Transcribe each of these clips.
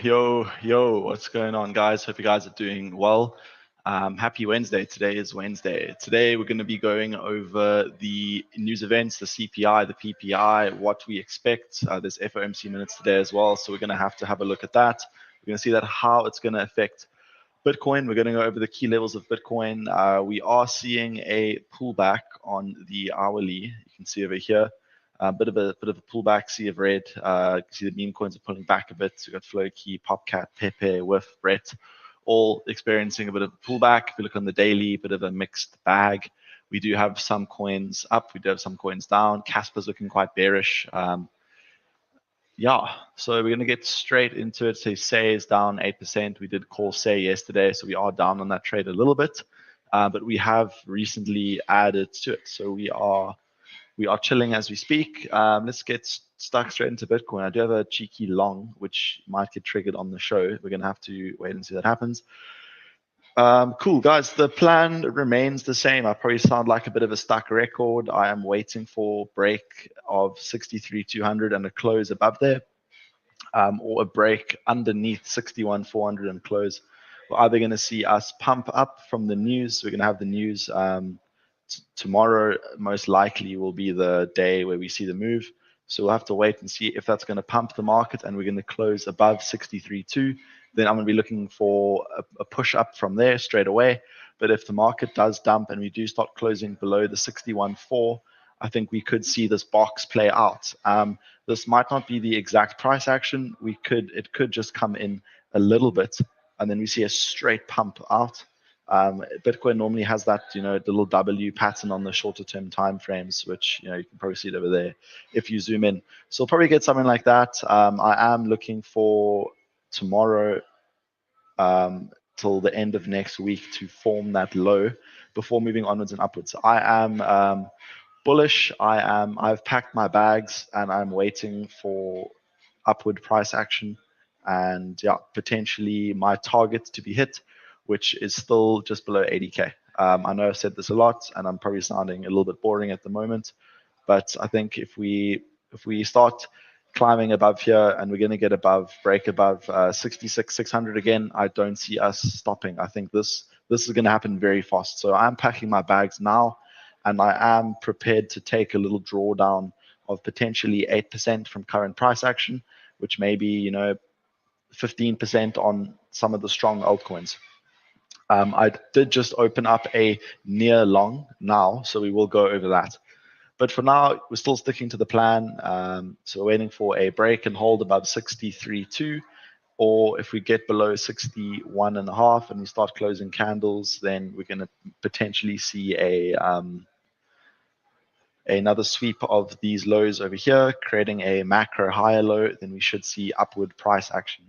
Yo, what's going on, guys? Hope you guys are doing well. Happy Wednesday. Today is Wednesday. Today we're going to be going over the news events, the CPI, the PPI, what we expect. There's FOMC minutes today as well, so we're going to have a look at that. We're going to see that how it's going to affect Bitcoin. We're going to go over the key levels of Bitcoin. We are seeing a pullback on the hourly. You can see over here. A bit of a pullback, sea of red. You can see the meme coins are pulling back a bit. So we've got Floki, Popcat, Pepe, Whiff, Brett, all experiencing a bit of a pullback. If you look on the daily, a bit of a mixed bag. We do have some coins up. We do have some coins down. Casper's looking quite bearish. Yeah, so we're going to get straight into it. So Say is down 8%. We did call Say yesterday, so we are down on that trade a little bit. But we have recently added to it. So we are chilling as we speak. Let's get stuck straight into Bitcoin. I do have a cheeky long, which might get triggered on the show. We're going to have to wait and see what happens. Cool, guys. The plan remains the same. I probably sound like a bit of a stuck record. I am waiting for break of 63,200 and a close above there, or a break underneath 61,400 and close. We're either going to see us pump up from the news. We're going to have the news tomorrow. Most likely will be the day where we see the move. So we'll have to wait and see if that's going to pump the market and we're going to close above 63.2. Then I'm going to be looking for a push up from there straight away. But if the market does dump and we do start closing below the 61.4, I think we could see this box play out. This might not be the exact price action. It could just come in a little bit and then we see a straight pump out. Bitcoin normally has that, the little W pattern on the shorter term time frames, which, you can probably see it over there if you zoom in. So we'll probably get something like that. I am looking for tomorrow till the end of next week to form that low before moving onwards and upwards. I am bullish. I've packed my bags and I'm waiting for upward price action and potentially my target to be hit, which is still just below 80K. I know I've said this a lot and I'm probably sounding a little bit boring at the moment, but I think if we start climbing above here and we're going to get break above 66,600 again, I don't see us stopping. I think this is going to happen very fast. So I'm packing my bags now and I am prepared to take a little drawdown of potentially 8% from current price action, which may be, 15% on some of the strong altcoins. I did just open up a near long now, so we will go over that. But for now, we're still sticking to the plan. So we're waiting for a break and hold above 63.2, or if we get below 61.5 and we start closing candles, then we're going to potentially see another sweep of these lows over here, creating a macro higher low. Then we should see upward price action.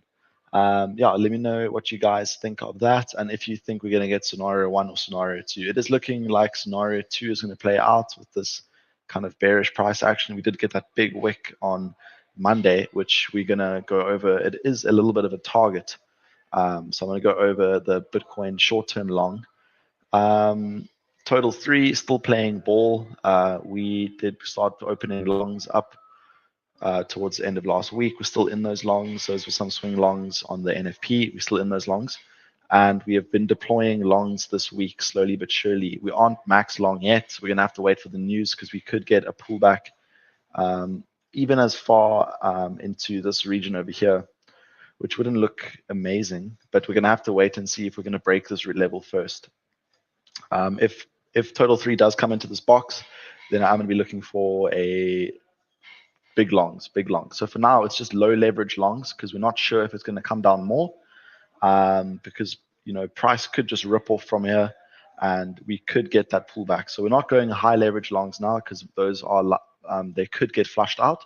Let me know what you guys think of that, and if you think we're going to get scenario 1 or scenario 2. It is looking like scenario 2 is going to play out with this kind of bearish price action. We did get that big wick on Monday, which we're going to go over. It is a little bit of a target, so I'm going to go over the Bitcoin short-term long. Total 3 still playing ball. We did start opening longs up towards the end of last week. We're still in those longs. Those were some swing longs on the NFP. We're still in those longs. And we have been deploying longs this week, slowly but surely. We aren't max long yet. We're going to have to wait for the news because we could get a pullback even as far into this region over here, which wouldn't look amazing. But we're going to have to wait and see if we're going to break this level first. If total 3 does come into this box, then I'm going to be looking for a big longs. So for now, it's just low leverage longs because we're not sure if it's going to come down more because, price could just rip off from here and we could get that pullback. So we're not going high leverage longs now because those are, they could get flushed out,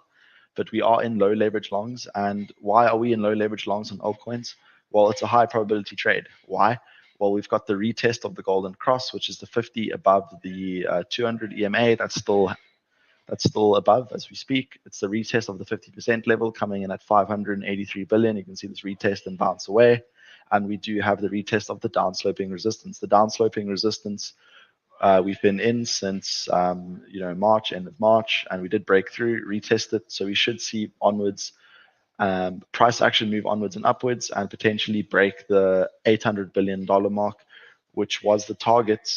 but we are in low leverage longs. And why are we in low leverage longs on altcoins? Well, it's a high probability trade. Why? Well, we've got the retest of the golden cross, which is the 50 above the 200 EMA. That's still above as we speak. It's the retest of the 50% level coming in at 583 billion. You can see this retest and bounce away. And we do have the retest of the downsloping resistance. The downsloping resistance we've been in since March, end of March, and we did break through, retest it. So we should see onwards Price action move onwards and upwards and potentially break the $800 billion mark, which was the target.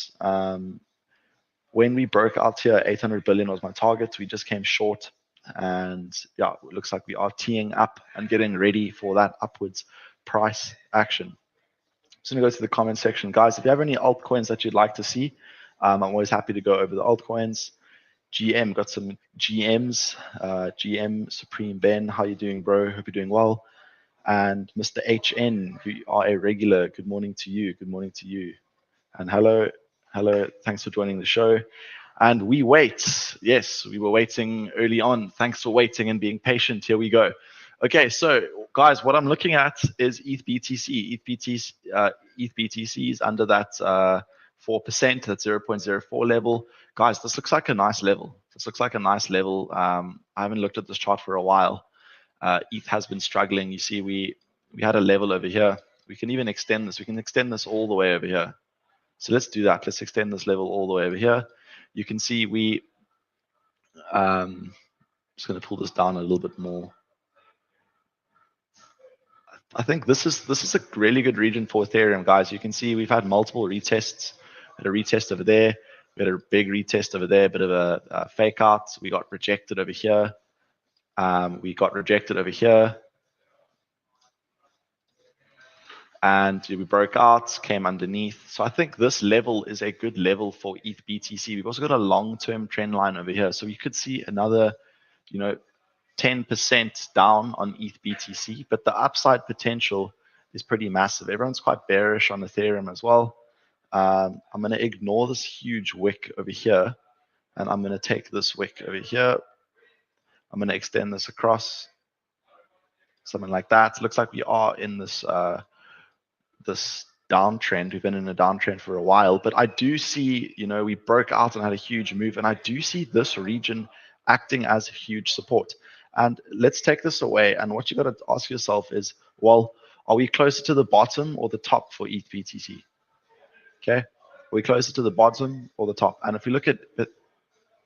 When we broke out here, 800 billion was my target. We just came short, and yeah, it looks like we are teeing up and getting ready for that upwards price action. So I'm going to go to the comment section. Guys, if you have any altcoins that you'd like to see, I'm always happy to go over the altcoins. GM, got some GMs. GM Supreme Ben, how you doing, bro? Hope you're doing well. And Mr. HN, you are a regular. Good morning to you. Good morning to you. And hello. Thanks for joining the show. And we wait. Yes, we were waiting early on. Thanks for waiting and being patient. Here we go. Okay, so guys, what I'm looking at is ETH BTC. ETH BTC is under that 4%, that 0.04 level. Guys, this looks like a nice level. I haven't looked at this chart for a while. ETH has been struggling. You see, we had a level over here. We can even extend this. We can extend this all the way over here. So let's do that. Let's extend this level all the way over here. You can see we, just going to pull this down a little bit more. I think this is a really good region for Ethereum, guys. You can see we've had multiple retests. We had a retest over there. We had a big retest over there, bit of a fake out. We got rejected over here. We got rejected over here. And we broke out, came underneath. So I think this level is a good level for ETH BTC. We've also got a long-term trend line over here. So you could see another, 10% down on ETH BTC, but the upside potential is pretty massive. Everyone's quite bearish on Ethereum as well. I'm going to ignore this huge wick over here, and I'm going to take this wick over here. I'm going to extend this across, something like that. It looks like we are in this this downtrend. We've been in a downtrend for a while, but I do see, we broke out and had a huge move, and I do see this region acting as huge support. And let's take this away, and what you got to ask yourself is, well, are we closer to the bottom or the top for ETH BTC? Okay, are we closer to the bottom or the top? And if we look at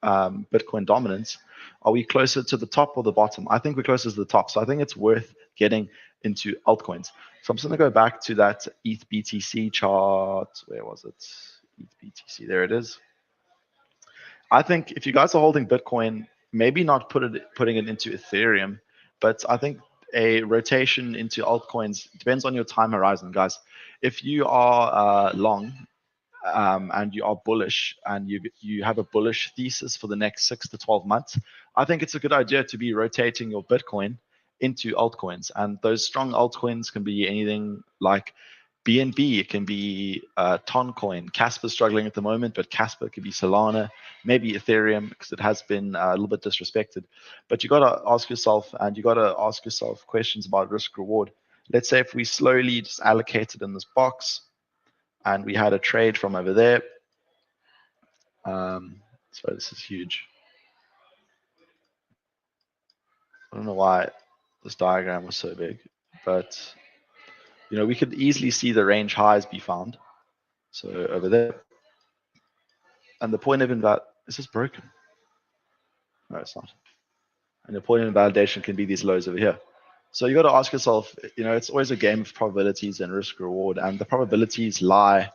Bitcoin dominance, are we closer to the top or the bottom? I think we're closer to the top, so I think it's worth getting into altcoins. So I'm just going to go back to that ETH BTC chart. Where was it? ETH BTC, there it is. I think if you guys are holding Bitcoin, maybe not putting it into Ethereum, but I think a rotation into altcoins depends on your time horizon, guys. If you are long and you are bullish and you have a bullish thesis for the next 6 to 12 months, I think it's a good idea to be rotating your Bitcoin into altcoins. And those strong altcoins can be anything like BNB, it can be Toncoin. Casper's struggling at the moment, but Casper could be Solana, maybe Ethereum, because it has been a little bit disrespected. But you got to ask yourself, questions about risk reward. Let's say if we slowly just allocated in this box, and we had a trade from over there. So this is huge. I don't know why this diagram was so big, but we could easily see the range highs be found. So over there. And the point of is this broken? No, it's not. And the point of invalidation can be these lows over here. So you got to ask yourself, it's always a game of probabilities and risk reward, and the probabilities lie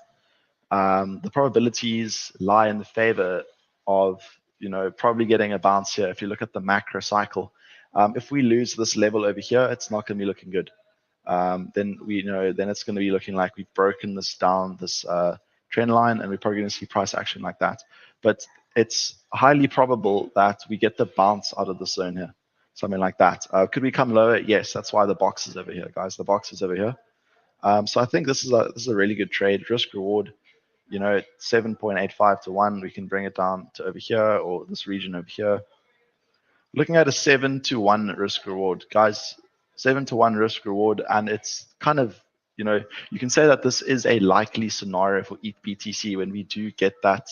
in the favor of probably getting a bounce here. If you look at the macro cycle, if we lose this level over here, it's not going to be looking good. Then it's going to be looking like we've broken this down, this trend line, and we're probably going to see price action like that. But it's highly probable that we get the bounce out of the zone here, something like that. Could we come lower? Yes, that's why the box is over here, guys. The box is over here. So I think this is a really good trade. Risk reward, 7.85 to 1. We can bring it down to over here, or this region over here. Looking at a 7 to 1 risk reward, guys. 7 to 1 risk reward, and it's kind of, you can say that this is a likely scenario for ETH BTC when we do get that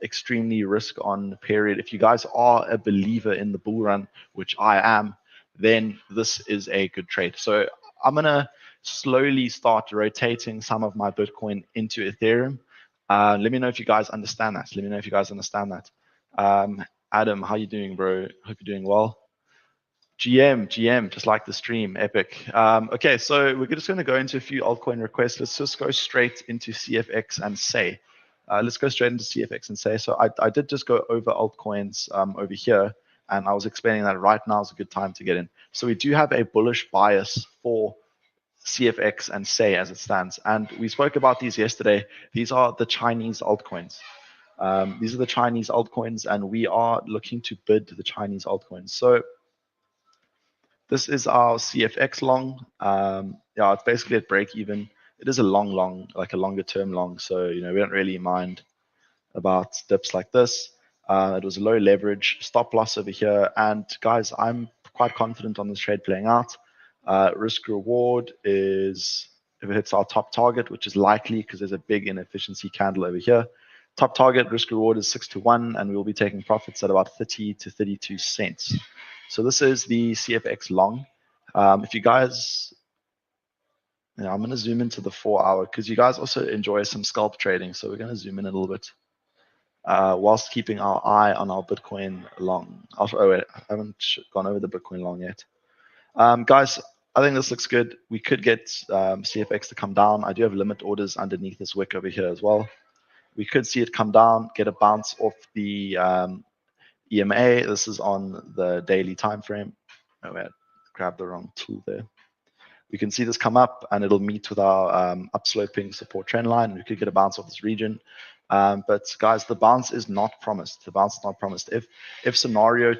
extremely risk on period. If you guys are a believer in the bull run, which I am, then this is a good trade. So I'm gonna slowly start rotating some of my Bitcoin into Ethereum. Let me know if you guys understand that. Adam, how you doing, bro? Hope you're doing well. GM, just like the stream, epic. Okay, so we're just going to go into a few altcoin requests. Let's just go straight into CFX and 𝗖𝗢. Let's go straight into CFX and 𝗖𝗢. So I did just go over altcoins over here, and I was explaining that right now is a good time to get in. So we do have a bullish bias for CFX and 𝗖𝗢 as it stands. And we spoke about these yesterday. These are the Chinese altcoins. These are the Chinese altcoins, and we are looking to bid the Chinese altcoins. So this is our CFX long. Yeah, it's basically at break even. It is a long, like a longer term long. So, we don't really mind about dips like this. It was a low leverage, stop loss over here. And guys, I'm quite confident on this trade playing out. Risk reward is, if it hits our top target, which is likely because there's a big inefficiency candle over here. Top target risk reward is 6-1, and we will be taking profits at about 30 to 32 cents. So this is the CFX long. If you guys, I'm going to zoom into the 4 hour because you guys also enjoy some scalp trading. So we're going to zoom in a little bit whilst keeping our eye on our Bitcoin long. Oh, wait, I haven't gone over the Bitcoin long yet. Guys, I think this looks good. We could get CFX to come down. I do have limit orders underneath this wick over here as well. We could see it come down, get a bounce off the EMA. This is on the daily time frame. Oh, wait, grabbed the wrong tool there. We can see this come up, and it'll meet with our upsloping support trend line. We could get a bounce off this region. But guys, the bounce is not promised. The bounce is not promised. If scenario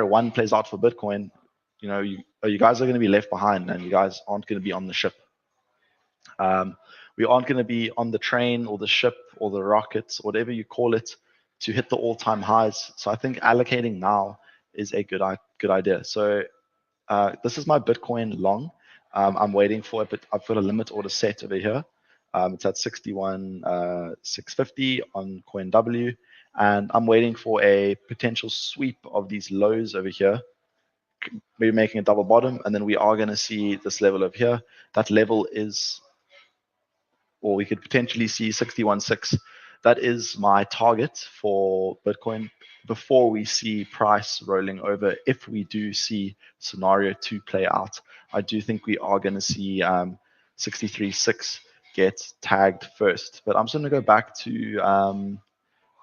1 plays out for Bitcoin, you guys are going to be left behind, and you guys aren't going to be on the ship. We aren't going to be on the train or the ship or the rockets, whatever you call it, to hit the all-time highs. So I think allocating now is a good idea. So this is my Bitcoin long. I'm waiting for it, but I've got a limit order set over here. It's at 61,650 on CoinW, and I'm waiting for a potential sweep of these lows over here, maybe making a double bottom, and then we are going to see this level over here. That level is, or we could potentially see 61.6. That is my target for Bitcoin before we see price rolling over. If we do see scenario 2 play out, I do think we are going to see 63.6 get tagged first. But I'm just going to go back to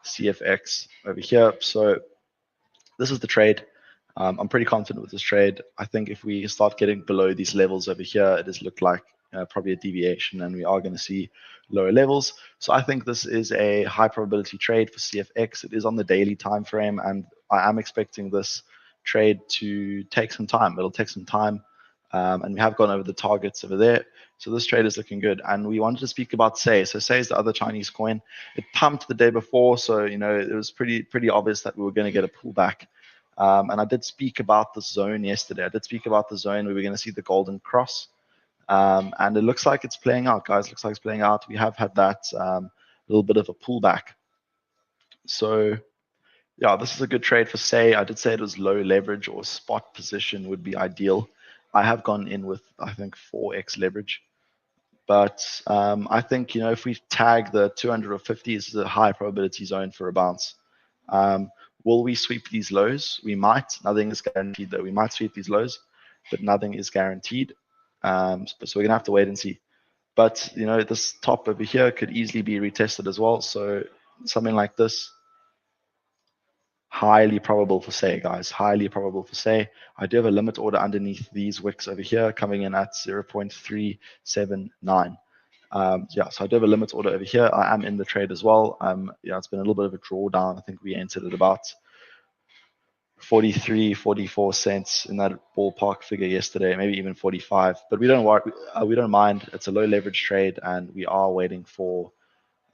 CFX over here. So this is the trade. I'm pretty confident with this trade. I think if we start getting below these levels over here, it does look like probably a deviation, and we are going to see lower levels. So I think this is a high probability trade for CFX. It is on the daily time frame, and I am expecting this trade to take some time. It'll take some time, and we have gone over the targets over there. So this trade is looking good, and we wanted to speak about 𝗖𝗢. So 𝗖𝗢 is the other Chinese coin. It pumped the day before, so it was pretty obvious that we were going to get a pullback. And I did speak about the zone yesterday. I did speak about the zone. We were going to see the golden cross. And it looks like it's playing out, guys. Looks like it's playing out. We have had that little bit of a pullback. So, yeah, this is a good trade for 𝗖𝗢. I did say it was low leverage or spot position would be ideal. I have gone in with, I think, 4x leverage. But I think, if we tag the 250, this is a high probability zone for a bounce. Will we sweep these lows? We might. Nothing is guaranteed, though. We might sweep these lows, but nothing is guaranteed. So we're going to have to wait and see. But, this top over here could easily be retested as well. So something like this, highly probable for 𝗖𝗢, guys. Highly probable for 𝗖𝗢. I do have a limit order underneath these wicks over here coming in at 0.379. Yeah, so I do have a limit order over here. I am in the trade as well. Yeah, it's been a little bit of a drawdown. I think we entered at about 43, 44 cents in that ballpark figure yesterday, maybe even 45. But we don't mind. It's a low leverage trade, and we are waiting for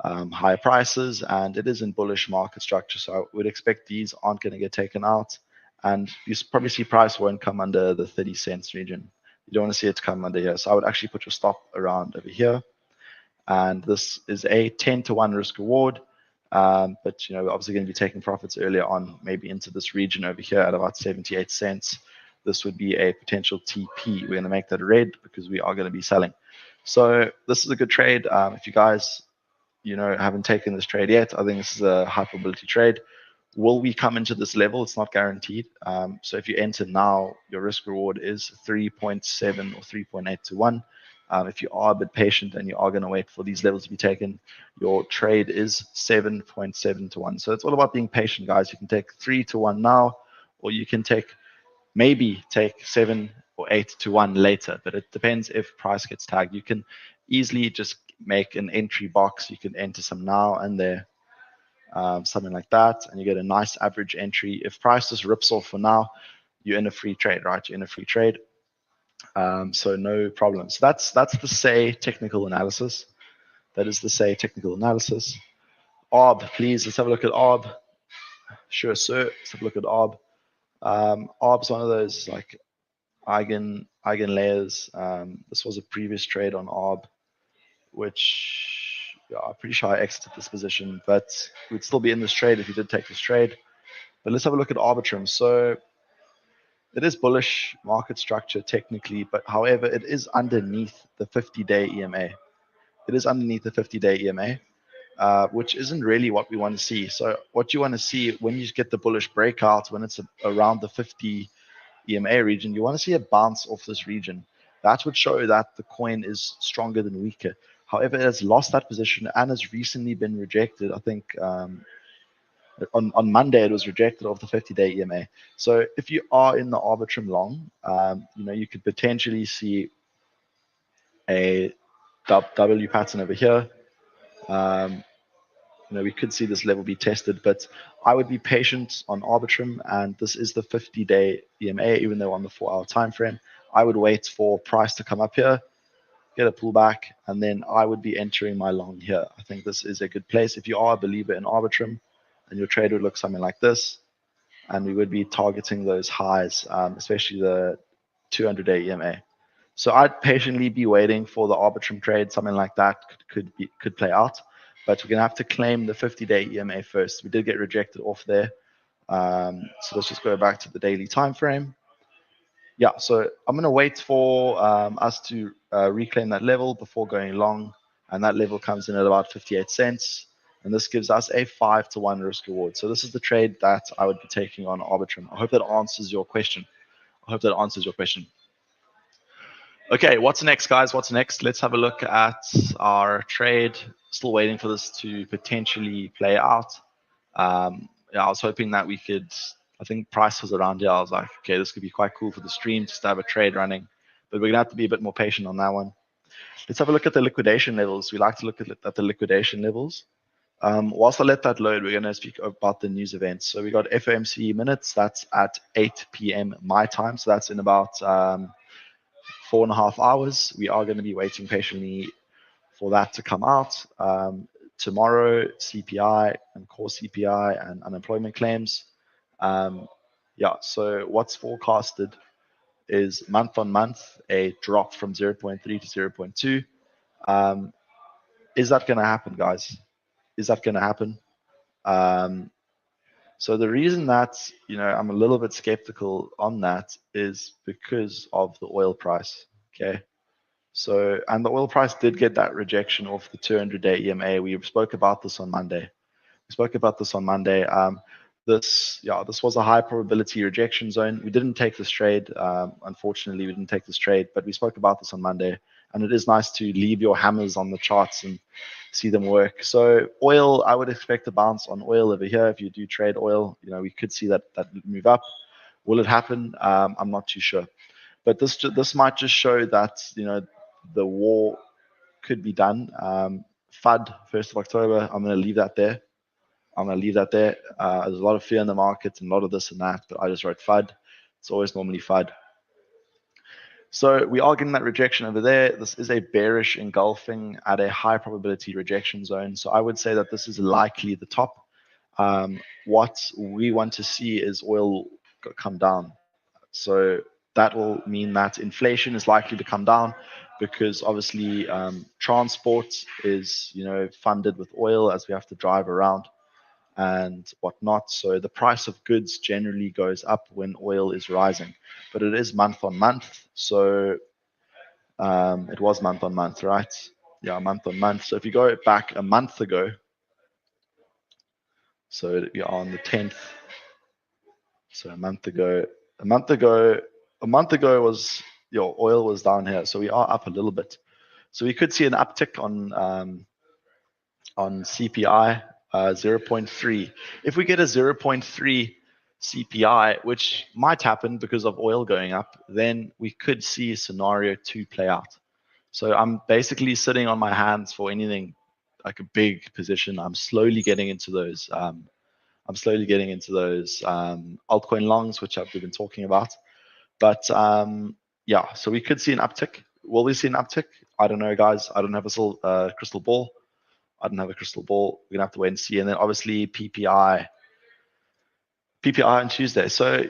higher prices, and it is in bullish market structure. So I would expect these aren't going to get taken out, and you probably see price won't come under the 30 cents region. You don't want to see it come under here. So I would actually put your stop around over here. And this is a 10-1 risk reward. But we're obviously going to be taking profits earlier on, maybe into this region over here at about 78 cents. This would be a potential TP. We're going to make that red because we are going to be selling. So this is a good trade. If you guys, haven't taken this trade yet, I think this is a high probability trade. Will we come into this level? It's not guaranteed. So if you enter now, your risk reward is 3.7 or 3.8 to 1. If you are a bit patient and you are going to wait for these levels to be taken, your trade is 7.7 to 1. So it's all about being patient, guys. You can take 3 to 1 now, or you can maybe take 7 or 8 to 1 later, but it depends if price gets tagged. You can easily just make an entry box. You can enter some now and there. Something like that, and you get a nice average entry. If price just rips off for now, you're in a free trade, right? You're in a free trade, so no problem. So that's the 𝗖 technical analysis. That is the 𝗖 technical analysis. 𝗬𝗏, please, let's have a look at 𝗬𝗏. Sure, sir. Let's have a look at 𝗬𝗏. 𝗬𝗏 is one of those like eigen layers. This was a previous trade on 𝗬𝗏, which I'm pretty sure I exited this position, but we'd still be in this trade if you did take this trade. But let's have a look at Arbitrum. So it is bullish market structure technically, but however, it is underneath the 50-day EMA. It is underneath the 50-day EMA, which isn't really what we want to see. So what you want to see when you get the bullish breakout, when it's around the 50 EMA region, you want to see a bounce off this region. That would show that the coin is stronger than weaker. However, it has lost that position and has recently been rejected. I think on Monday it was rejected off the 50-day EMA. So if you are in the Arbitrum long, you could potentially see a W pattern over here. We could see this level be tested, but I would be patient on Arbitrum, and this is the 50-day EMA, even though on the 4-hour time frame. I would wait for price to come up here, get a pullback, and then I would be entering my long here. I think this is a good place. If you are a believer in Arbitrum, and your trade would look something like this, and we would be targeting those highs, especially the 200-day EMA. So I'd patiently be waiting for the Arbitrum trade, something like that could play out, but we're gonna have to claim the 50-day EMA first. We did get rejected off there, so let's just go back to the daily time frame. Yeah, so I'm gonna wait for us to reclaim that level before going long, and that level comes in at about 58 cents. And this gives us a 5 to 1 risk reward. So this is the trade that I would be taking on Arbitrum. I hope that answers your question. Okay, what's next, guys? What's next? Let's have a look at our trade. Still waiting for this to potentially play out. I was hoping that we could, I think price was around here. I was like, okay, this could be quite cool for the stream just to have a trade running, but we're gonna have to be a bit more patient on that one. Let's have a look at the liquidation levels. We like to look at the liquidation levels. Whilst I let that load, we're going to speak about the news events. So we got FOMC minutes. That's at 8 p.m. my time. So that's in about 4.5 hours. We are going to be waiting patiently for that to come out. Tomorrow, CPI and core CPI and unemployment claims. So what's forecasted is month on month a drop from 0.3 to 0.2. Is that going to happen, guys? Is that going to happen? So the reason that I'm a little bit skeptical on that is because of the oil price. Okay, so and the oil price did get that rejection off the 200-day EMA. We spoke about this on Monday. This was a high probability rejection zone. We didn't take this trade. Unfortunately, we didn't take this trade, but we spoke about this on Monday. And it is nice to leave your hammers on the charts and see them work. So oil, I would expect a bounce on oil over here. If you do trade oil, we could see that move up. Will it happen? I'm not too sure. But this might just show that the war could be done. FUD, 1st of October. I'm going to leave that there. There's a lot of fear in the market and a lot of this and that, but I just wrote FUD. It's always normally FUD. So we are getting that rejection over there. This is a bearish engulfing at a high probability rejection zone. So I would say that this is likely the top. What we want to see is oil come down. So that will mean that inflation is likely to come down because obviously transport is funded with oil as we have to drive around and whatnot. So the price of goods generally goes up when oil is rising, but it is month on month. So it was month on month, right? Yeah, month on month. So if you go back a month ago, So we are on the 10th. So a month ago was your oil was down here. So we are up a little bit. So we could see an uptick on CPI 0.3. If we get a 0.3 CPI, which might happen because of oil going up, then we could see scenario 2 play out. So I'm basically sitting on my hands for anything like a big position. I'm slowly getting into those. Altcoin longs, which we've been talking about. But yeah, so we could see an uptick. Will we see an uptick? I don't know, guys. I don't have a crystal ball. I don't have a crystal ball. We're gonna have to wait and see. And then obviously PPI on Tuesday. So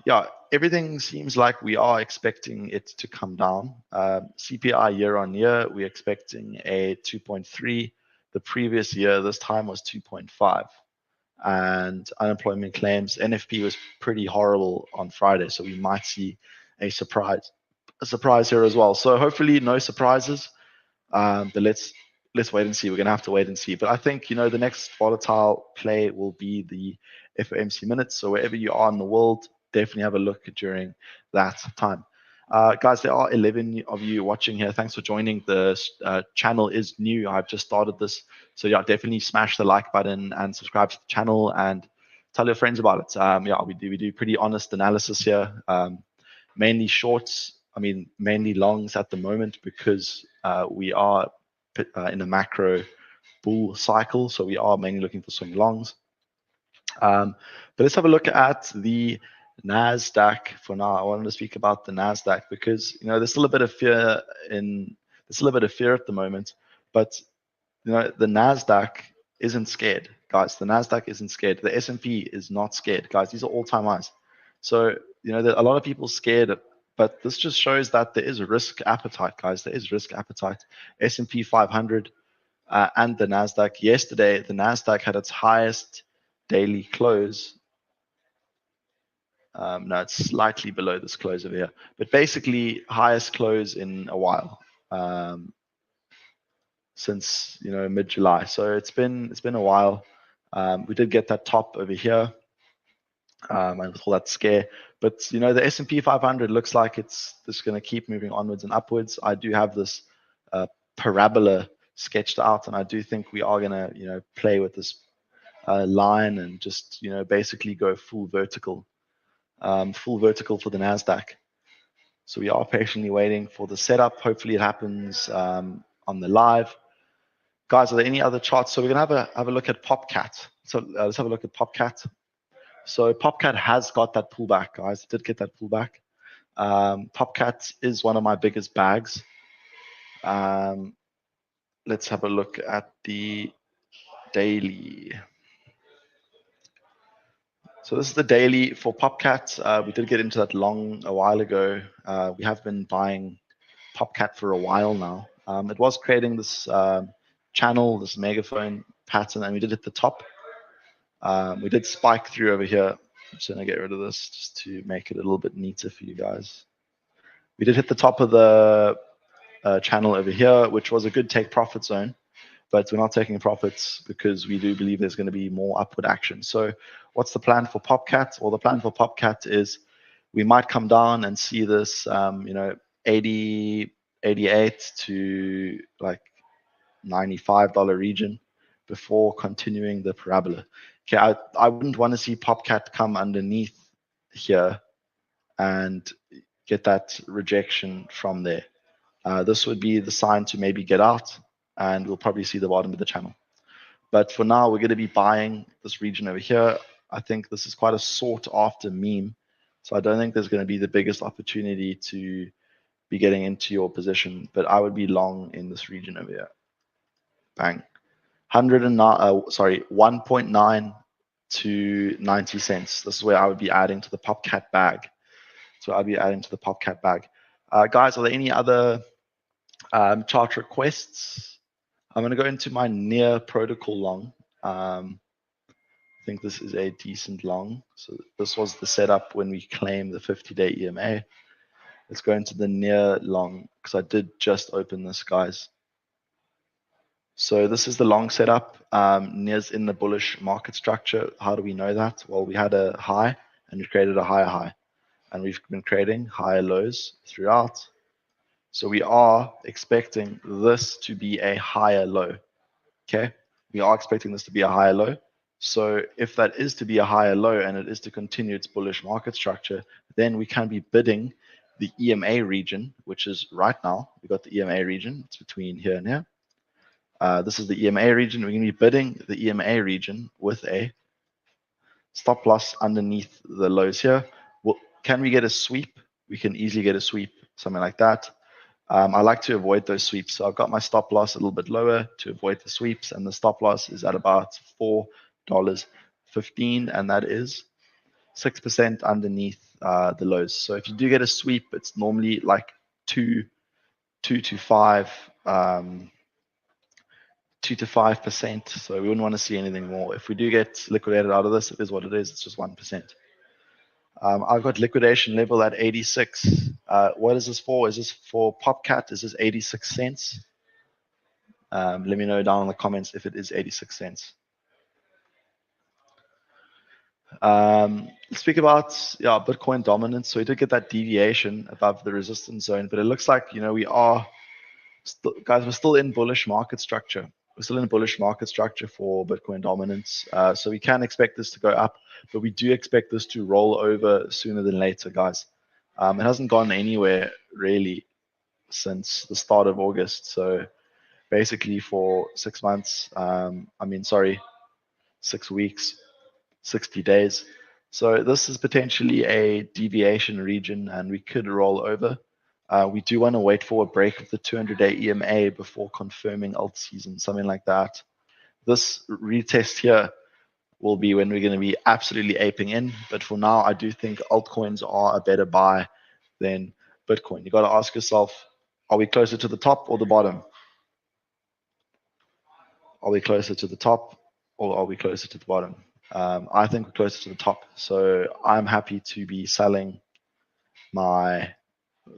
yeah, everything seems like we are expecting it to come down. CPI year on year, we're expecting a 2.3. The previous year, this time was 2.5. And unemployment claims, NFP was pretty horrible on Friday, so we might see a surprise here as well. So hopefully no surprises, but let's wait and see. We're gonna have to wait and see. But I think the next volatile play will be the FOMC minutes. So wherever you are in the world, definitely have a look during that time. Guys, there are 11 of you watching here. Thanks for joining. The channel is new. I've just started this. So yeah, definitely smash the like button and subscribe to the channel and tell your friends about it. Yeah, we do pretty honest analysis here. Mainly shorts, mainly longs at the moment because we are in a macro bull cycle. So we are mainly looking for swing longs. But let's have a look at the NASDAQ for now. I wanted to speak about the NASDAQ because there's still a bit of fear at the moment, but the NASDAQ isn't scared, guys. The NASDAQ isn't scared. The S&P is not scared, guys. These are all-time highs. So a lot of people scared, but this just shows that there is risk appetite, guys. There is risk appetite. S&P 500 and the NASDAQ. Yesterday, the NASDAQ had its highest daily close. No, it's slightly below this close over here, but basically highest close in a while, since mid-July. So it's been a while. We did get that top over here, and with all that scare, but the S&P 500 looks like it's just going to keep moving onwards and upwards. I do have this parabola sketched out, and I do think we are going to play with this line and just basically go full vertical for the NASDAQ. So we are patiently waiting for the setup. Hopefully it happens on the live. Guys, are there any other charts? So we're gonna have a look at PopCat. So let's have a look at PopCat. So PopCat has got that pullback, guys. It did get that pullback. PopCat is one of my biggest bags. Let's have a look at the daily. So this is the daily for PopCat. We did get into that long a while ago. We have been buying PopCat for a while now. It was creating this channel, this megaphone pattern, and we did hit the top. We did spike through over here. I'm just gonna get rid of this just to make it a little bit neater for you guys. We did hit the top of the channel over here, which was a good take profit zone. But we're not taking profits because we do believe there's going to be more upward action. So what's the plan for PopCat? Well, the plan for PopCat is we might come down and see this, 80, 88 to like $95 region before continuing the parabola. Okay, I wouldn't want to see PopCat come underneath here and get that rejection from there. This would be the sign to maybe get out, and we'll probably see the bottom of the channel. But for now, we're going to be buying this region over here. I think this is quite a sought after meme. So I don't think there's going to be the biggest opportunity to be getting into your position, but I would be long in this region over here. Bang. 1.9 to 90 cents. This is where I would be adding to the PopCat bag. So I'll be adding to the PopCat bag. Guys, are there any other chart requests? I'm going to go into my near protocol long. I think this is a decent long. So this was the setup when we claimed the 50-day EMA. Let's go into the near long because I did just open this, guys. So this is the long setup. Near's in the bullish market structure. How do we know that? Well, we had a high and we created a higher high, and we've been creating higher lows throughout. So we are expecting this to be a higher low. Okay, we are expecting this to be a higher low. So if that is to be a higher low and it is to continue its bullish market structure, then we can be bidding the EMA region, which is right now. We got the EMA region. It's between here and here. This is the EMA region. We're going to be bidding the EMA region with a stop loss underneath the lows here. Well, can we get a sweep? We can easily get a sweep, something like that. I like to avoid those sweeps. So I've got my stop loss a little bit lower to avoid the sweeps, and the stop loss is at about $4.15, and that is 6% underneath the lows. So if you do get a sweep, it's normally like 2 to 5%. So we wouldn't want to see anything more. If we do get liquidated out of this, it is what it is. It's just 1%. I've got liquidation level at 86. What is this for? Is this for PopCat? Is this 86 cents? Let me know down in the comments if it is 86 cents. Let's speak about Bitcoin dominance. So we did get that deviation above the resistance zone, but it looks like we are still, guys. We're still in bullish market structure. We're still in bullish market structure for Bitcoin dominance. So we can expect this to go up, but we do expect this to roll over sooner than later, guys. It hasn't gone anywhere really since the start of August. So basically for 6 months, 6 weeks, 60 days. So this is potentially a deviation region, and we could roll over. We do want to wait for a break of the 200-day EMA before confirming alt season, something like that. This retest here will be when we're going to be absolutely aping in. But for now, I do think altcoins are a better buy than Bitcoin. You got to ask yourself, are we closer to the top or the bottom? Are we closer to the top or are we closer to the bottom? I think we're closer to the top. So I'm happy to be selling my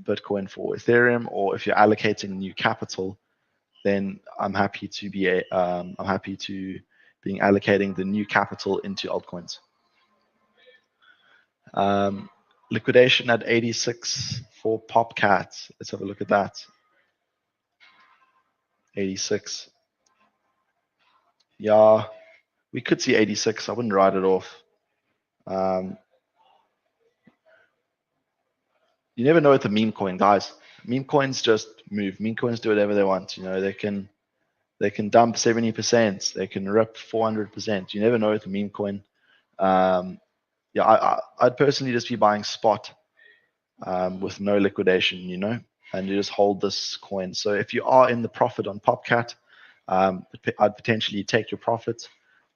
Bitcoin for Ethereum, or if you're allocating new capital, then I'm happy to be being allocating the new capital into altcoins. Liquidation at 86 for PopCat. Let's have a look at that. 86. Yeah, we could see 86. I wouldn't write it off. You never know with the meme coin, guys. Meme coins just move. Meme coins do whatever they want. They can dump 70%. They can rip 400%. You never know with the meme coin. I'd personally just be buying spot with no liquidation, and you just hold this coin. So if you are in the profit on PopCat, I'd potentially take your profit,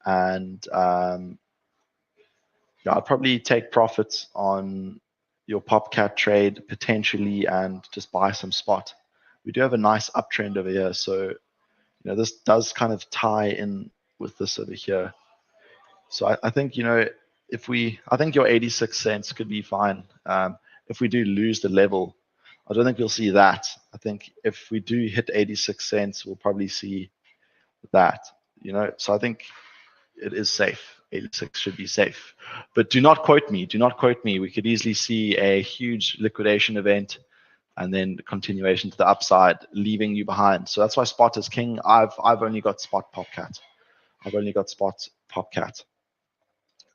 and I'd probably take profits on your PopCat trade potentially and just buy some spot. We do have a nice uptrend over here, so this does kind of tie in with this over here. So I think I think your 86 cents could be fine. If we do lose the level, I don't think we'll see that. I think if we do hit 86 cents, we'll probably see that. So I think it is safe. 86 should be safe, but do not quote me. Do not quote me. We could easily see a huge liquidation event and then continuation to the upside, leaving you behind. So that's why spot is king. I've only got spot PopCat. I've only got spot PopCat.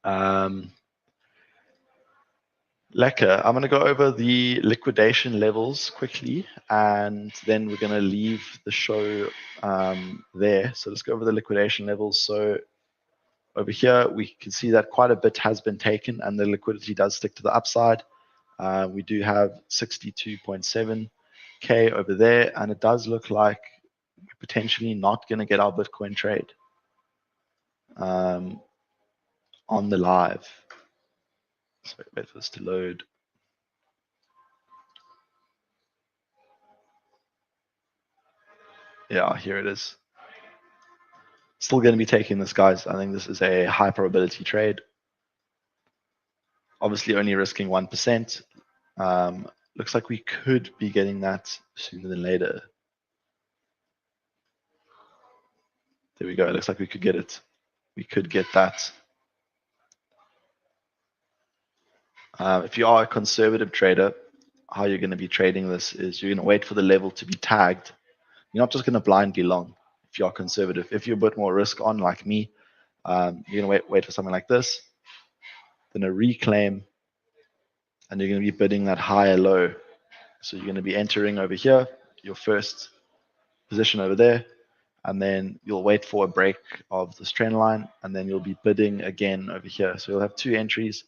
Lekker. I'm going to go over the liquidation levels quickly, and then we're going to leave the show there. So let's go over the liquidation levels. So over here, we can see that quite a bit has been taken, and the liquidity does stick to the upside. We do have 62.7K over there, and it does look like we're potentially not going to get our Bitcoin trade on the live. So wait for this to load. Yeah, here it is. Still going to be taking this, guys. I think this is a high probability trade. Obviously only risking 1%. Looks like we could be getting that sooner than later. There we go. It looks like we could get it. We could get that. If you are a conservative trader, how you're going to be trading this is you're going to wait for the level to be tagged. You're not just going to blindly long if you are conservative. If you're a bit more risk on like me, you're going to wait for something like this, then a reclaim, and you're going to be bidding that higher low. So you're going to be entering over here, your first position over there, and then you'll wait for a break of this trend line, and then you'll be bidding again over here. So you'll have two entries,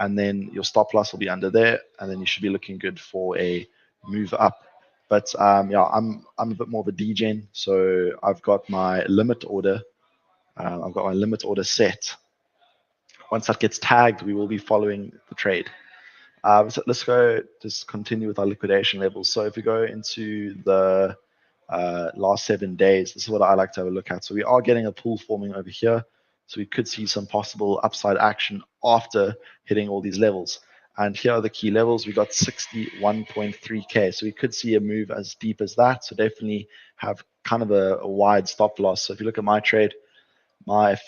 and then your stop loss will be under there, and then you should be looking good for a move up. But yeah, I'm a bit more of a degen, so I've got my limit order. I've got my limit order set. Once that gets tagged, we will be following the trade. So let's go just continue with our liquidation levels. So if we go into the last 7 days, this is what I like to have a look at. So we are getting a pool forming over here. So we could see some possible upside action after hitting all these levels. And here are the key levels. We got 61.3K. So we could see a move as deep as that. So definitely have kind of a wide stop loss. So if you look at my trade, my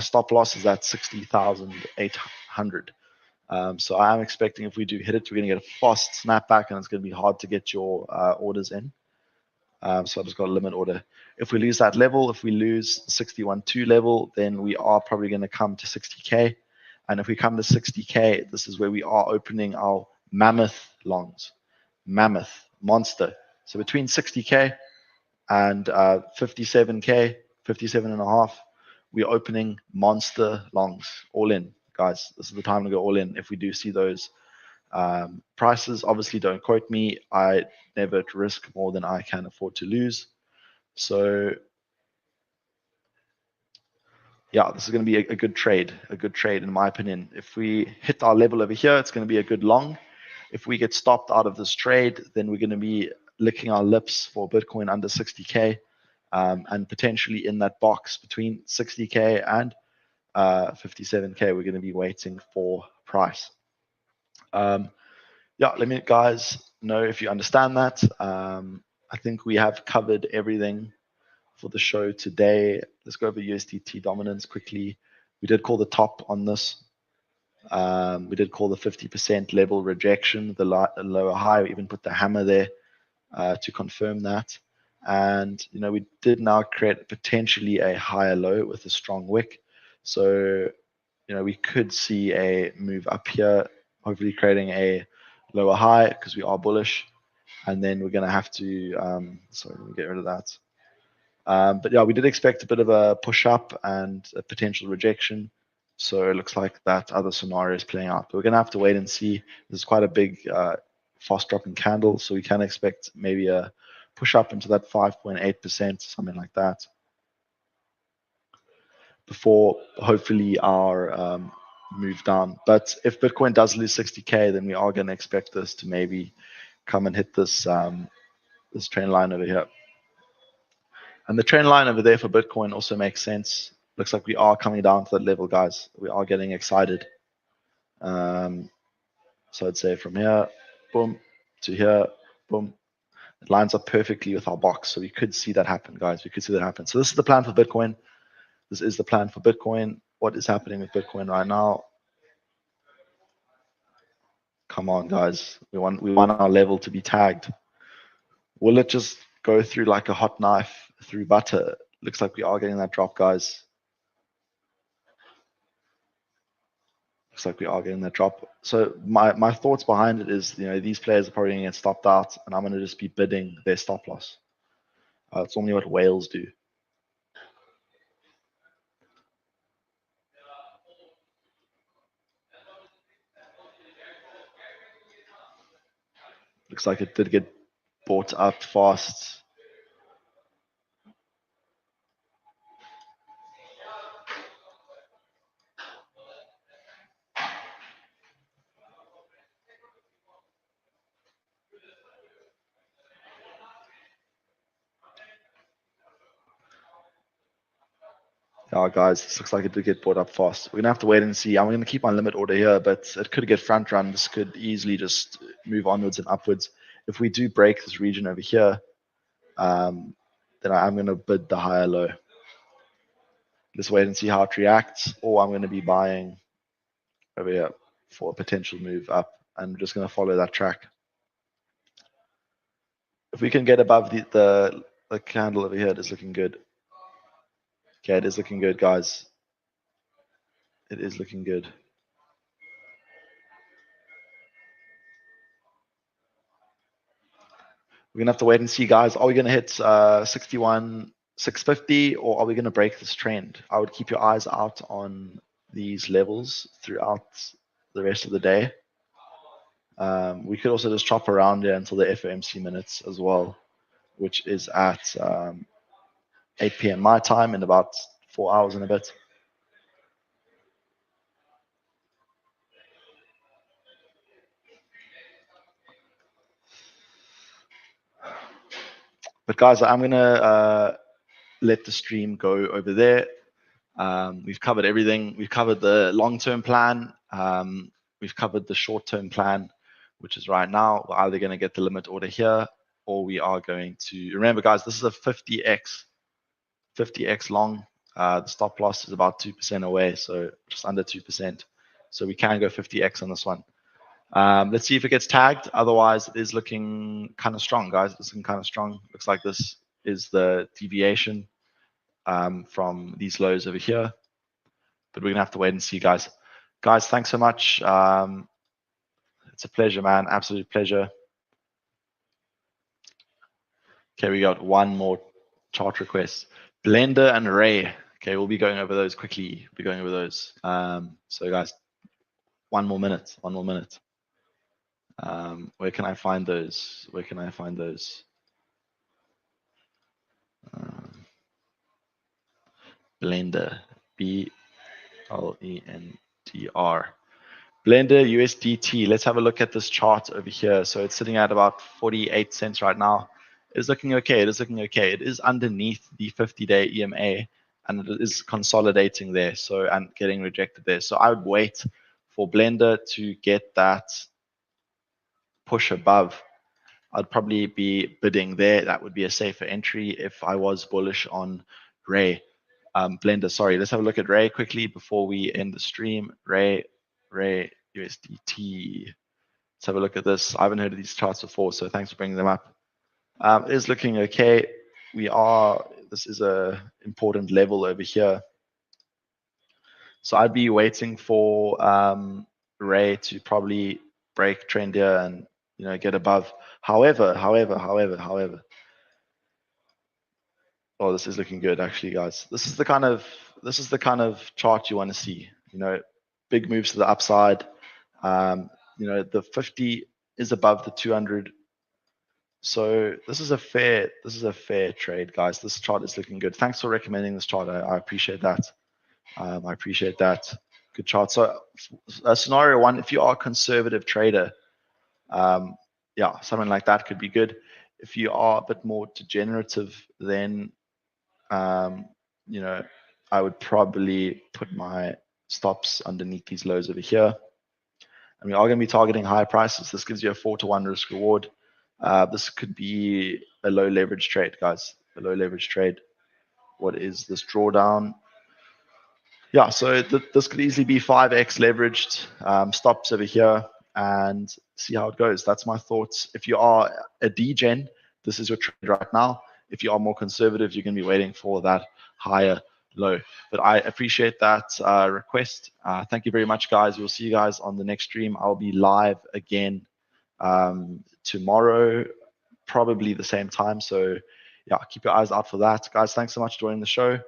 stop loss is at 60,800. So I'm expecting if we do hit it, we're going to get a fast snapback, and it's going to be hard to get your orders in. So I just got a limit order. If we lose that level, if we lose 61.2 level, then we are probably going to come to 60K. And if we come to 60K, this is where we are opening our mammoth longs, mammoth, monster. So between 60K and 57K, 57.5, we're opening monster longs, all in, guys. This is the time to go all in. If we do see those prices, obviously don't quote me. I never risk more than I can afford to lose. So yeah, this is going to be a good trade in my opinion. If we hit our level over here, it's going to be a good long. If we get stopped out of this trade, then we're going to be licking our lips for Bitcoin under 60K, and potentially in that box between 60K and 57K, we're going to be waiting for price. Yeah, let me guys know if you understand that. I think we have covered everything for the show today. Let's go over USDT dominance quickly. We did call the top on this. We did call the 50% level rejection, the lower high. We even put the hammer there to confirm that. And we did now create potentially a higher low with a strong wick. So we could see a move up here, hopefully creating a lower high because we are bullish, and then we're going to have to sorry, let me get rid of that. But yeah, we did expect a bit of a push up and a potential rejection, so it looks like that other scenario is playing out. But we're going to have to wait and see. This is quite a big fast dropping candle, so we can expect maybe a push up into that 5.8%, something like that, before hopefully our move down. But if Bitcoin does lose 60K, then we are going to expect this to maybe come and hit this this trend line over here. And the trend line over there for Bitcoin also makes sense. Looks like we are coming down to that level, guys. We are getting excited. So I'd say from here, boom, to here, boom. It lines up perfectly with our box. So we could see that happen, guys. We could see that happen. So this is the plan for Bitcoin. This is the plan for Bitcoin. What is happening with Bitcoin right now? Come on, guys. We want our level to be tagged. Will it just go through like a hot knife through butter? Looks like we are getting that drop, guys. Looks like we are getting that drop. So my thoughts behind it is, these players are probably going to get stopped out, and I'm going to just be bidding their stop loss. It's normally what whales do. Looks like it did get bought up fast. Yeah, guys, this looks like it did get bought up fast. We're going to have to wait and see. I'm going to keep my limit order here, but it could get front run. This could easily just move onwards and upwards. If we do break this region over here, then I'm going to bid the higher low. Let's wait and see how it reacts, or I'm going to be buying over here for a potential move up. I'm just going to follow that track. If we can get above the candle over here, it is looking good. Okay, it is looking good, guys. It is looking good. We're gonna have to wait and see, guys. Are we gonna hit 61,650, or are we gonna break this trend? I would keep your eyes out on these levels throughout the rest of the day. We could also just chop around here until the FOMC minutes as well, which is at 8 p.m. my time in about 4 hours and a bit. But guys, I'm gonna let the stream go over there. We've covered everything. We've covered the long-term plan. We've covered the short-term plan, which is right now. We're either going to get the limit order here, or we are going to, remember guys, this is a 50x long. The stop loss is about 2% away, so just under 2%. So we can go 50x on this one. Let's see if it gets tagged. Otherwise, it is looking kind of strong, guys. It's looking kind of strong. Looks like this is the deviation from these lows over here. But we're going to have to wait and see, guys. Guys, thanks so much. It's a pleasure, man. Absolute pleasure. Okay, we got one more chart request. Blender and Ray. Okay, we'll be going over those quickly. We'll be going over those. So, guys, one more minute. Where can I find those? Blender, BLENDR. Blender USDT. Let's have a look at this chart over here. So it's sitting at about 48 cents right now. It's looking okay. It is underneath the 50-day EMA, and it is consolidating there. So, and getting rejected there. So I would wait for Blender to get that push above. I'd probably be bidding there. That would be a safer entry if I was bullish on Ray. Blender, sorry. Let's have a look at Ray quickly before we end the stream. Ray USDT. Let's have a look at this. I haven't heard of these charts before, so thanks for bringing them up. It is looking okay. This is a important level over here. So I'd be waiting for Ray to probably break trend here and get above. However. Oh, this is looking good actually, guys. This is the kind of chart you want to see. Big moves to the upside. The 50 is above the 200. So this is a fair trade, guys. This chart is looking good. Thanks for recommending this chart. I appreciate that. Good chart. So scenario one, if you are a conservative trader, yeah, something like that could be good. If you are a bit more degenerative, then I would probably put my stops underneath these lows over here. And we are going to be targeting higher prices. This gives you a 4-to-1 risk reward. This could be a low leverage trade, guys. A low leverage trade. What is this drawdown? Yeah, so this could easily be 5x leveraged. Stops over here and see how it goes. That's my thoughts. If you are a degen, this is your trade right now. If you are more conservative, you're going to be waiting for that higher low. But I appreciate that request. Thank you very much, guys. We'll see you guys on the next stream. I'll be live again tomorrow, probably the same time. So yeah, keep your eyes out for that. Guys, thanks so much for joining the show,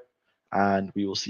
and we will see you.